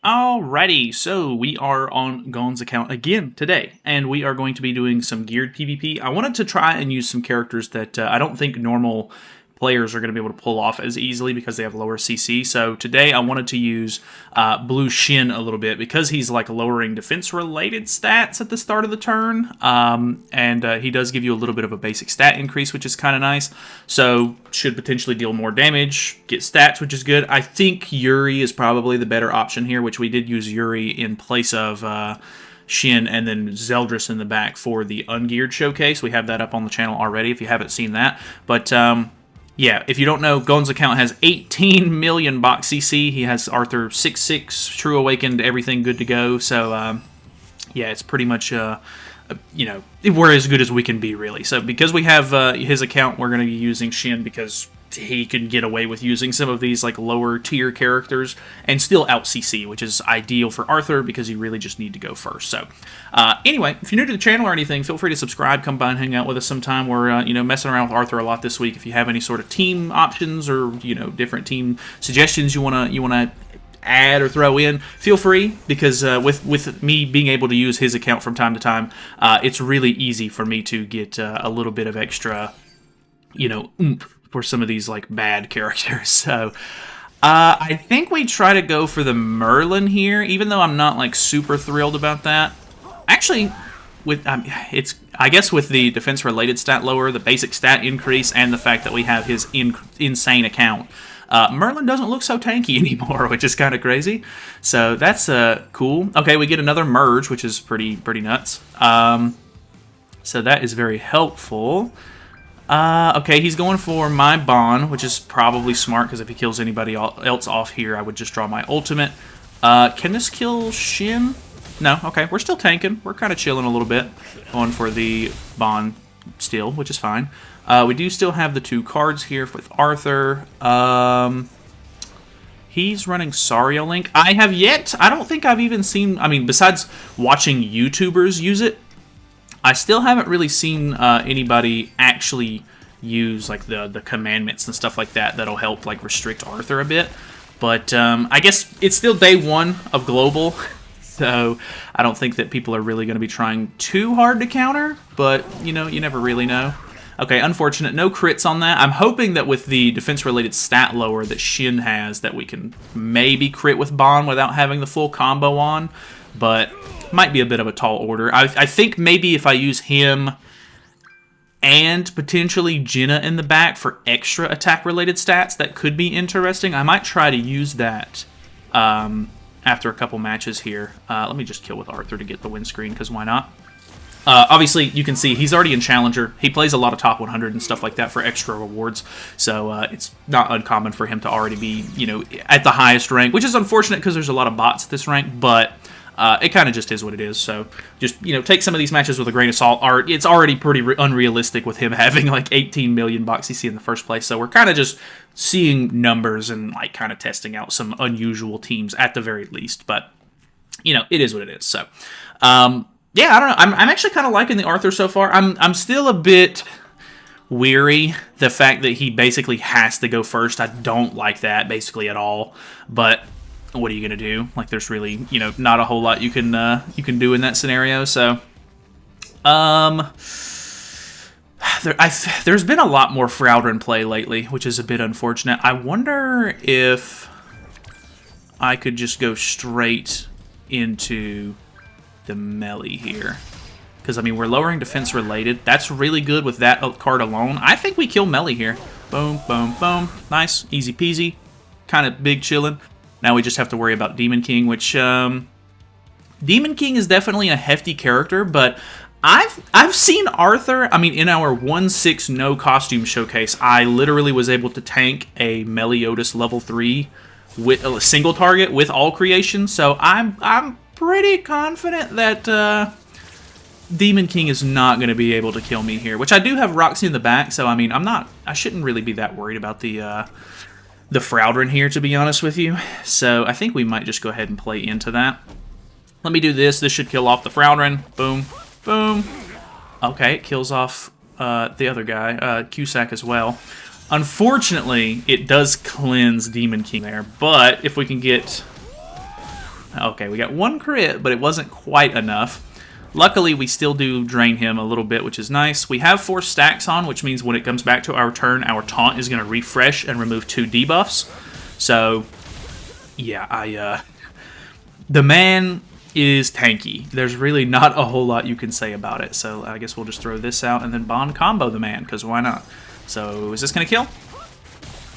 Alrighty, so we are on Gon's account again today, and we are going to be doing some geared PvP. I wanted to try and use some characters that I don't think normal players are going to be able to pull off as easily because they have lower CC. So today I wanted to use Blue Shin a little bit because he's like lowering defense-related stats at the start of the turn, and he does give you a little bit of a basic stat increase, which is kind of nice. So should potentially deal more damage, get stats, which is good. I think Yuri is probably the better option here, which we did use Yuri in place of Shin and then Zeldris in the back for the ungeared showcase. We have that up on the channel already if you haven't seen that. But yeah, if you don't know, Gon's account has 18 million box CC. He has Arthur 6/6, True Awakened, everything good to go. So, yeah, it's pretty much, you know, we're as good as we can be, really. So, because we have his account, we're going to be using Shin because he can get away with using some of these like lower tier characters and still out CC, which is ideal for Arthur because you really just need to go first. So anyway, if you're new to the channel or anything, feel free to subscribe, come by and hang out with us sometime. We're you know, messing around with Arthur a lot this week. If you have any sort of team options or, you know, different team suggestions you wanna add or throw in, feel free, because with me being able to use his account from time to time, it's really easy for me to get a little bit of extra, you know, oomph for some of these like bad characters. So I think we try to go for the Merlin here, even though I'm not like super thrilled about that. Actually, with it's I guess with the defense related stat lower, the basic stat increase, and the fact that we have his insane account, Merlin doesn't look so tanky anymore, which is kind of crazy. So that's cool. Okay, we get another merge, which is pretty nuts. So that is very helpful. Okay, he's going for my Bond, which is probably smart, because if he kills anybody else off here, I would just draw my ultimate. Can this kill Shin? No, okay, we're still tanking. We're kind of chilling a little bit, going for the Bond still, which is fine. We do still have the 2 cards here with Arthur. He's running Sario Link. I don't think I've even seen, I mean, besides watching YouTubers use it, I still haven't really seen anybody actually use like the commandments and stuff like that that'll help like restrict Arthur a bit. But I guess it's still day 1 of global, so I don't think that people are really going to be trying too hard to counter. But you know, you never really know. Okay, unfortunate, no crits on that. I'm hoping that with the defense-related stat lower that Shin has, that we can maybe crit with Bond without having the full combo on, but might be a bit of a tall order. I think maybe if I use him and potentially Jenna in the back for extra attack-related stats, that could be interesting. I might try to use that after a couple matches here. Let me just kill with Arthur to get the win screen, because why not? Obviously, you can see he's already in Challenger. He plays a lot of top 100 and stuff like that for extra rewards, so it's not uncommon for him to already be, you know, at the highest rank, which is unfortunate because there's a lot of bots at this rank, but it kind of just is what it is. So just, you know, take some of these matches with a grain of salt. It's already pretty unrealistic with him having like 18 million box CC in the first place, so we're kind of just seeing numbers and like kind of testing out some unusual teams at the very least, but you know, it is what it is. So yeah, I don't know. I'm actually kind of liking the Arthur so far. I'm still a bit weary the fact that he basically has to go first. I don't like that basically at all. But what are you gonna do? Like, there's really, you know, not a whole lot you can do in that scenario. So there's been a lot more Frowdren play lately, which is a bit unfortunate. I wonder if I could just go straight into the melee here, because I mean, we're lowering defense related. That's really good with that card alone. I think we kill melee here. Boom, boom, boom. Nice, easy peasy. Kind of big chillin'. Now we just have to worry about Demon King, which Demon King is definitely a hefty character, but I've seen Arthur. I mean, in our 1/6 no costume showcase, I literally was able to tank a Meliodas level 3 with a single target with all creation. So I'm pretty confident that Demon King is not going to be able to kill me here, which I do have Roxy in the back, so I mean, I shouldn't really be that worried about the Frowdren here, to be honest with you. So I think we might just go ahead and play into that. Let me do this. This should kill off the Frowdren. Boom, boom. Okay, it kills off the other guy, Cusack as well. Unfortunately, it does cleanse Demon King there, but if we can get Okay, we got 1 crit, but it wasn't quite enough. Luckily, we still do drain him a little bit, which is nice. We have 4 stacks on, which means when it comes back to our turn, our taunt is going to refresh and remove 2 debuffs. So, yeah, the man is tanky. There's really not a whole lot you can say about it. So I guess we'll just throw this out and then Bond combo the man, because why not? So is this going to kill?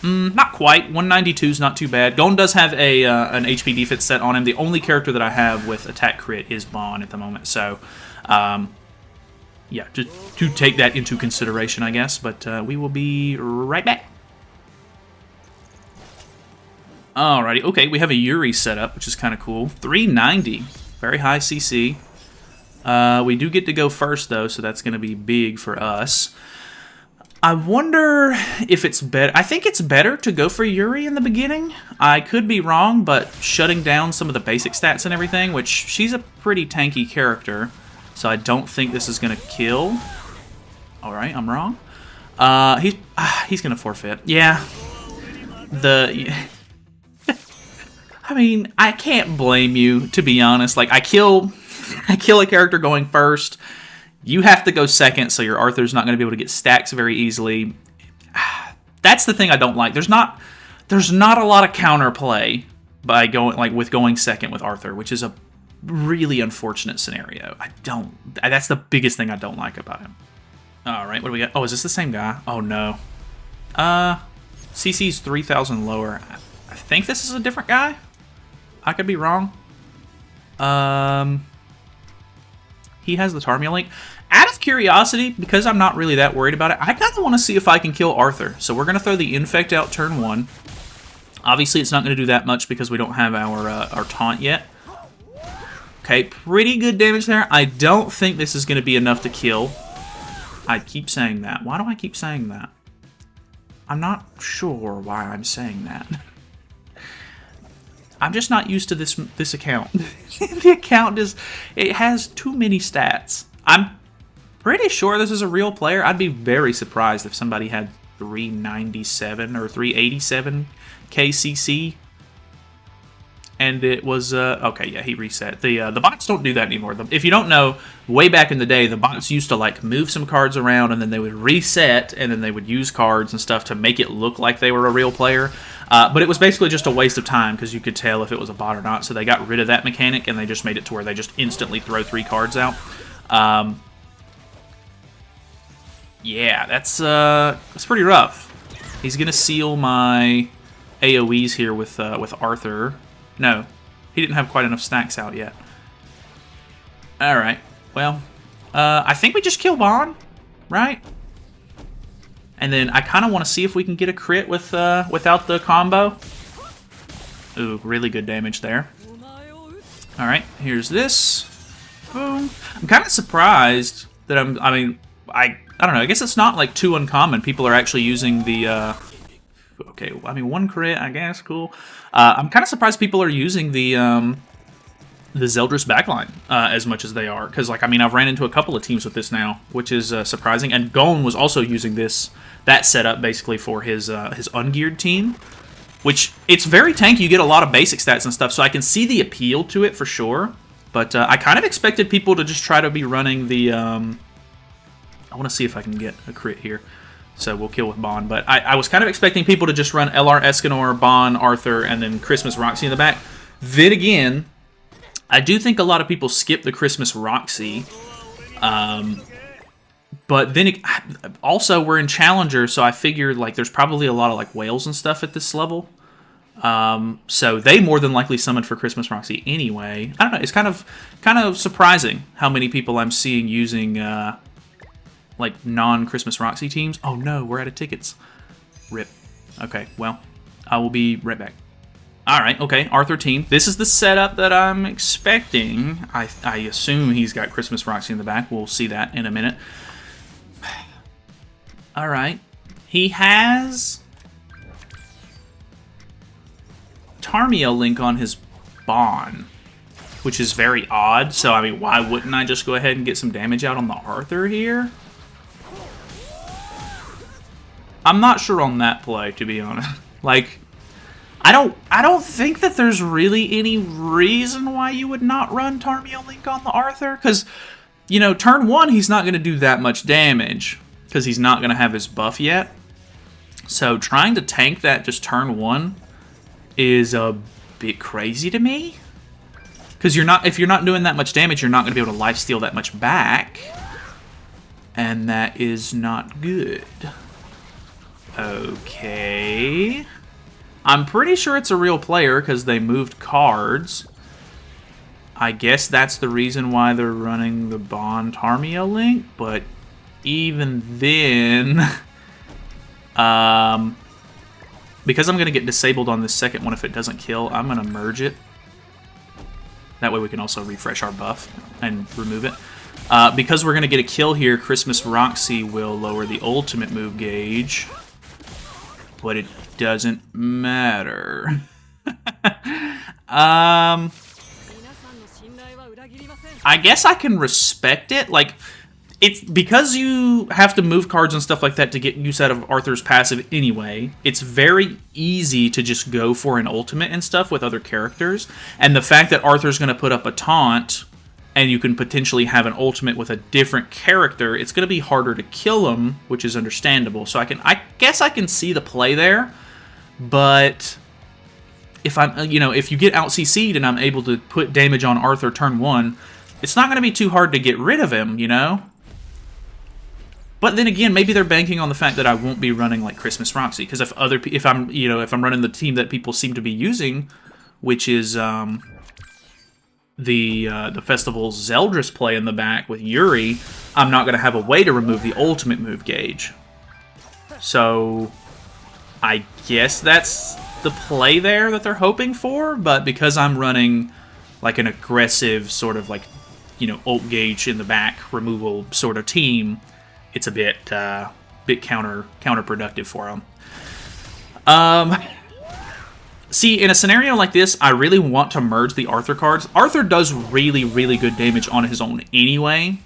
Not quite. 192 is not too bad. Gon does have a an HP defense set on him. The only character that I have with attack crit is Bond at the moment. So, yeah, just to take that into consideration, I guess. But we will be right back. Alrighty. Okay, we have a Yuri set up, which is kind of cool. 390. Very high CC. We do get to go first, though, so that's going to be big for us. I wonder if it's better. I think it's better to go for Yuri in the beginning. I could be wrong, but shutting down some of the basic stats and everything, which she's a pretty tanky character, so I don't think this is going to kill. All right, I'm wrong. He's going to forfeit. Yeah. I mean, I can't blame you, to be honest. Like, I kill a character going first. You have to go second, so your Arthur's not going to be able to get stacks very easily. That's the thing I don't like. There's not a lot of counterplay by going second with Arthur, which is a really unfortunate scenario. That's the biggest thing I don't like about him. All right, what do we got? Oh, is this the same guy? Oh no. CC's 3,000 lower. I think this is a different guy. I could be wrong. He has the Tarmia link. Out of curiosity, because I'm not really that worried about it, I kind of want to see if I can kill Arthur. So we're going to throw the Infect out turn 1. Obviously, it's not going to do that much because we don't have our taunt yet. Okay, pretty good damage there. I don't think this is going to be enough to kill. I keep saying that. Why do I keep saying that? I'm not sure why I'm saying that. I'm just not used to this account. The account it has too many stats. I'm pretty sure this is a real player. I'd be very surprised if somebody had 397 or 387 KCC. And it was, okay, yeah, he reset. The bots don't do that anymore. If you don't know, way back in the day, the bots used to, like, move some cards around, and then they would reset, and then they would use cards and stuff to make it look like they were a real player. But it was basically just a waste of time, because you could tell if it was a bot or not, so they got rid of that mechanic, and they just made it to where they just instantly throw 3 cards out. Yeah, that's pretty rough. He's going to seal my AoEs here with Arthur. No, he didn't have quite enough stacks out yet. Alright, well, I think we just kill Bond, right? And then I kind of want to see if we can get a crit with without the combo. Ooh, really good damage there. Alright, here's this. Boom. I'm kind of surprised that I don't know, I guess it's not like too uncommon. People are actually using the, okay, I mean, 1 crit, I guess, cool. I'm kind of surprised people are using the Zeldris backline as much as they are. Because, like, I mean, I've ran into a couple of teams with this now, which is surprising. And Gon was also using that setup, basically, for his ungeared team. Which, it's very tanky. You get a lot of basic stats and stuff, so I can see the appeal to it for sure. But I kind of expected people to just try to be running the... I want to see if I can get a crit here. So we'll kill with Bond. But I was kind of expecting people to just run LR Escanor, Bond, Arthur, and then Christmas Roxy in the back. Then again, I do think a lot of people skip the Christmas Roxy. But then also we're in Challenger, so I figured like there's probably a lot of like whales and stuff at this level. So they more than likely summoned for Christmas Roxy anyway. I don't know. It's kind of surprising how many people I'm seeing using like non-Christmas Roxy teams. Oh no, we're out of tickets. Rip. Okay, well, I will be right back. Alright, okay, Arthur team. This is the setup that I'm expecting. I assume he's got Christmas Roxy in the back. We'll see that in a minute. Alright. He has Tarmia link on his Bond, which is very odd. So, I mean, why wouldn't I just go ahead and get some damage out on the Arthur here? I'm not sure on that play, to be honest. Like, I don't think that there's really any reason why you would not run Tarmio Link on the Arthur, because, you know, turn 1 he's not going to do that much damage, because he's not going to have his buff yet. So trying to tank that just turn 1 is a bit crazy to me. Because if you're not doing that much damage, you're not going to be able to lifesteal that much back. And that is not good. Okay. I'm pretty sure it's a real player because they moved cards. I guess that's the reason why they're running the Bond Tarmio Link, but even then... because I'm going to get disabled on this second one if it doesn't kill, I'm going to merge it. That way we can also refresh our buff and remove it. Because we're going to get a kill here, Christmas Roxy will lower the ultimate move gauge. But it doesn't matter. I guess I can respect it. Like, it's because you have to move cards and stuff like that to get use out of Arthur's passive anyway. It's very easy to just go for an ultimate and stuff with other characters. And the fact that Arthur's going to put up a taunt and you can potentially have an ultimate with a different character, it's going to be harder to kill him, which is understandable. So I guess I can see the play there. But if if you get out CC'd and I'm able to put damage on Arthur turn 1, it's not going to be too hard to get rid of him, you know? But then again, maybe they're banking on the fact that I won't be running like Christmas Roxy, because if I'm running the team that people seem to be using, which is the festival's Zeldris play in the back with Yuri, I'm not going to have a way to remove the ultimate move gauge. So I guess that's the play there that they're hoping for, but because I'm running like an aggressive sort of like, ult gauge in the back removal sort of team, it's a bit counterproductive for them. See, in a scenario like this, I really want to merge the Arthur cards. Arthur does really, really good damage on his own anyway.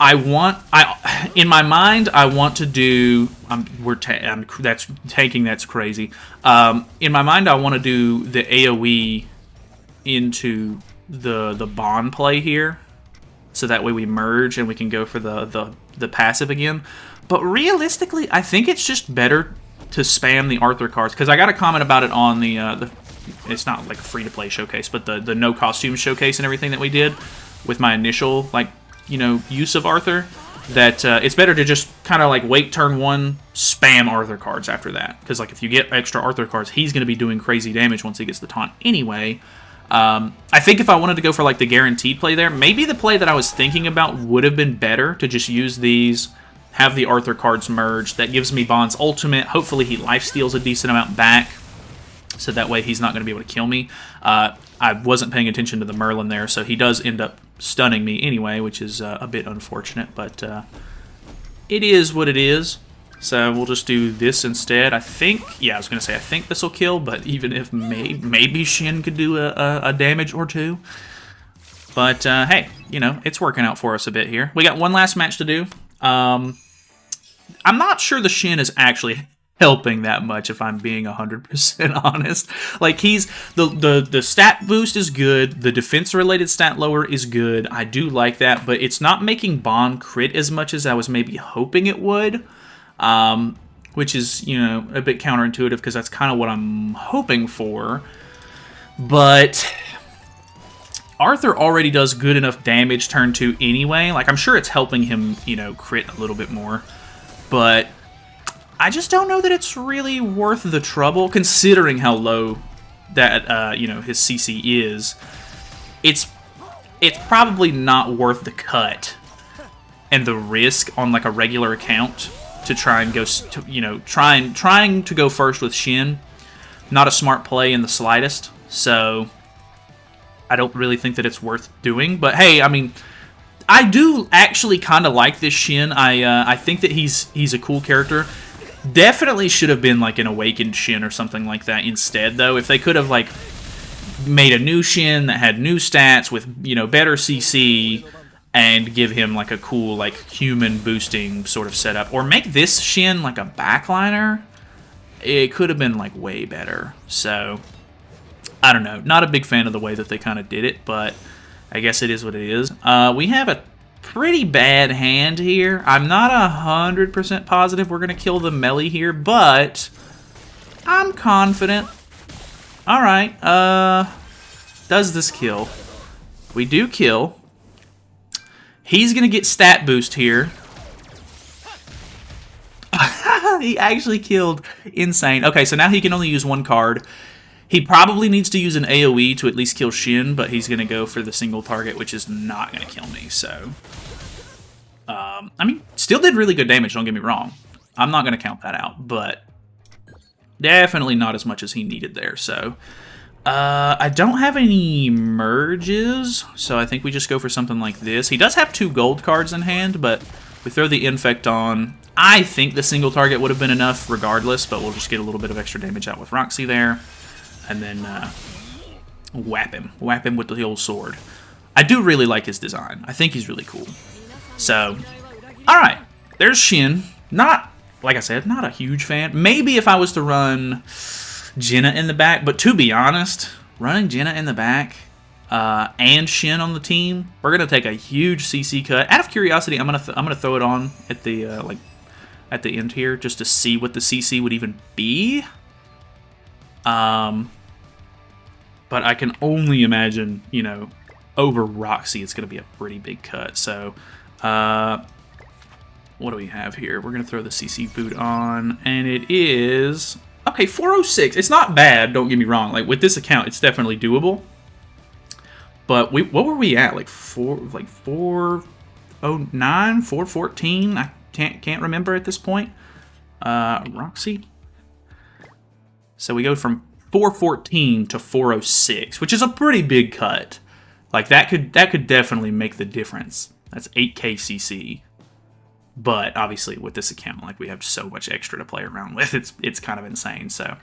In my mind, I want to do. That's tanking. That's crazy. In my mind, I want to do the AOE into the Bond play here, so that way we merge and we can go for the passive again. But realistically, I think it's just better to spam the Arthur cards, because I got a comment about it on the it's not like a free-to-play showcase, but the no costume showcase and everything that we did with my initial use of Arthur, that it's better to just kind of like wait turn 1, spam Arthur cards after that, because like if you get extra Arthur cards, he's going to be doing crazy damage once he gets the taunt anyway. I think if I wanted to go for like the guaranteed play there, maybe the play that I was thinking about would have been better to just use these, have the Arthur cards merged. That gives me Bond's ultimate. Hopefully he lifesteals a decent amount back, so that way he's not going to be able to kill me. I wasn't paying attention to the Merlin there, so he does end up stunning me anyway, which is a bit unfortunate, but it is what it is. So we'll just do this instead. I think this will kill, but even if maybe Shin could do a damage or two. But hey, it's working out for us a bit here. We got one last match to do. I'm not sure the Shin is actually helping that much, if I'm being 100% honest. Like, he's the stat boost is good, the defense related stat lower is good. I do like that, but it's not making Bond crit as much as I was maybe hoping it would. Which is, a bit counterintuitive, because that's kind of what I'm hoping for. But Arthur already does good enough damage turn 2 anyway. Like, I'm sure it's helping him, crit a little bit more. But I just don't know that it's really worth the trouble, considering how low that, his CC is. It's probably not worth the cut and the risk on, like, a regular account to try and go, trying to go first with Shin. Not a smart play in the slightest, so I don't really think that it's worth doing. But hey, I mean, I do actually kind of like this Shin. I think that he's a cool character. Definitely should have been like an Awakened Shin or something like that instead, though. If they could have like made a new Shin that had new stats with, better CC, and give him like a cool like human boosting sort of setup, or make this Shin like a backliner. it could have been like way better. So I don't know. Not a big fan of the way that they kind of did it, but I guess it is what it is. We have a pretty bad hand here. I'm not 100% positive we're going to kill the melee here, but I'm confident. All right. Does this kill? We do kill. He's going to get stat boost here. He actually killed. Insane. Okay, so now he can only use one card. He probably needs to use an AoE to at least kill Shin, but he's going to go for the single target, which is not going to kill me, so... I mean, still did really good damage, don't get me wrong. I'm not going to count that out, but definitely not as much as he needed there, so... I don't have any merges, so I think we just go for something like this. He does have 2 gold cards in hand, but we throw the Infect on. I think the single target would have been enough regardless, but we'll just get a little bit of extra damage out with Roxy there. And then whap him. Whap him with the old sword. I do really like his design. I think he's really cool. So, alright. There's Shin. Not, like I said, not a huge fan. Maybe if I was to run Jenna in the back, but to be honest, running Jenna in the back and Shin on the team, we're gonna take a huge CC cut. Out of curiosity, I'm gonna throw it on at the at the end here just to see what the CC would even be. But I can only imagine, you know, over Roxy, it's gonna be a pretty big cut. So, what do we have here? We're gonna throw the CC boot on, and it is. Okay, 406. It's not bad, don't get me wrong. Like, with this account, it's definitely doable. But what were we at? Like 409, 414? I can't remember at this point. Roxy. So we go from 414 to 406, which is a pretty big cut. Like that could definitely make the difference. That's 8k CC. But obviously, with this account, like we have so much extra to play around with, it's kind of insane. So,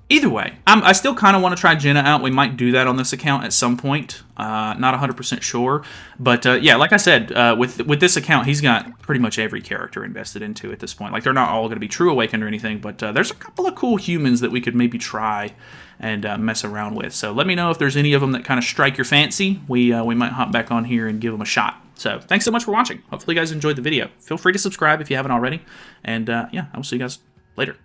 either way, I still kind of want to try Jenna out. We might do that on this account at some point. Not 100% sure, but yeah, like I said, with this account, he's got pretty much every character invested into at this point. Like they're not all going to be True Awakened or anything, but there's a couple of cool humans that we could maybe try and mess around with. So let me know if there's any of them that kind of strike your fancy. We might hop back on here and give them a shot. So, thanks so much for watching. Hopefully you guys enjoyed the video. Feel free to subscribe if you haven't already. And, yeah, I will see you guys later.